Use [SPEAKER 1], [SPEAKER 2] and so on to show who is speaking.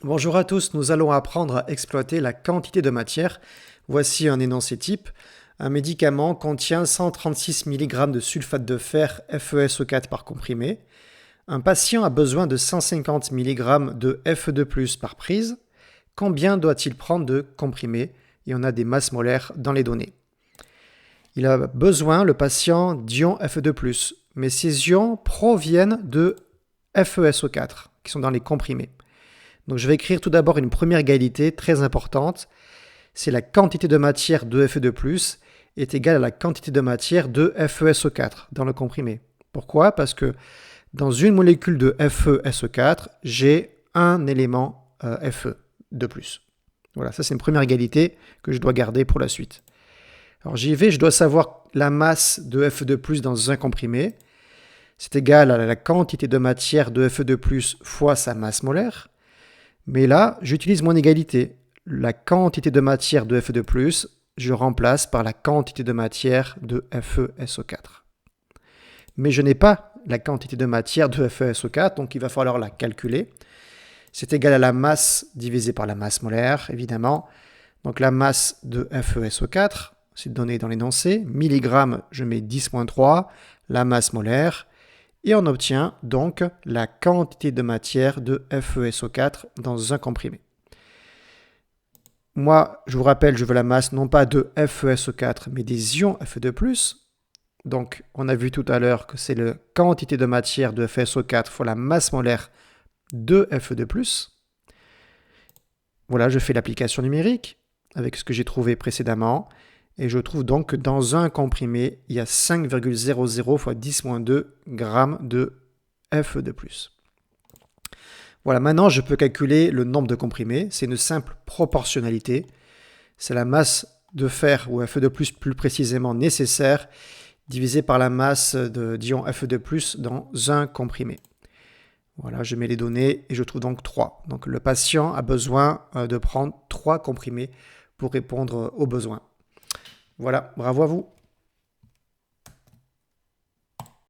[SPEAKER 1] Bonjour à tous, nous allons apprendre à exploiter la quantité de matière. Voici un énoncé type. Un médicament contient 136 mg de sulfate de fer FeSO4 par comprimé. Un patient a besoin de 150 mg de Fe2+ par prise. Combien doit-il prendre de comprimé? Et on a des masses molaires dans les données. Il a besoin, le patient, d'ions Fe2+, mais ces ions proviennent de FeSO4, qui sont dans les comprimés. Donc je vais écrire tout d'abord une première égalité très importante. C'est la quantité de matière de Fe2+ est égale à la quantité de matière de FeSO4 dans le comprimé. Pourquoi? Parce que dans une molécule de FeSO4, j'ai un élément Fe de plus. Voilà, ça c'est une première égalité que je dois garder pour la suite. Alors j'y vais, je dois savoir la masse de Fe2+ dans un comprimé. C'est égal à la quantité de matière de Fe2+ fois sa masse molaire. Mais là, j'utilise mon égalité. La quantité de matière de Fe2+, je remplace par la quantité de matière de FeSO4. Mais je n'ai pas la quantité de matière de FeSO4, donc il va falloir la calculer. C'est égal à la masse divisée par la masse molaire, évidemment. Donc la masse de FeSO4, c'est donné dans l'énoncé. Milligrammes, je mets 10-3, la masse molaire. Et on obtient donc la quantité de matière de FeSO4 dans un comprimé. Moi, je vous rappelle, je veux la masse non pas de FeSO4, mais des ions Fe2+. Donc, on a vu tout à l'heure que c'est la quantité de matière de FeSO4 fois la masse molaire de Fe2+. Voilà, je fais l'application numérique avec ce que j'ai trouvé précédemment. Et je trouve donc que dans un comprimé, il y a 5,00 fois 10-2 grammes de Fe2+. Voilà, maintenant je peux calculer le nombre de comprimés. C'est une simple proportionnalité. C'est la masse de fer ou Fe2+ plus précisément nécessaire divisé par la masse d'ions Fe2+ dans un comprimé. Voilà, je mets les données et je trouve donc 3. Donc le patient a besoin de prendre 3 comprimés pour répondre aux besoins. Voilà, bravo à vous.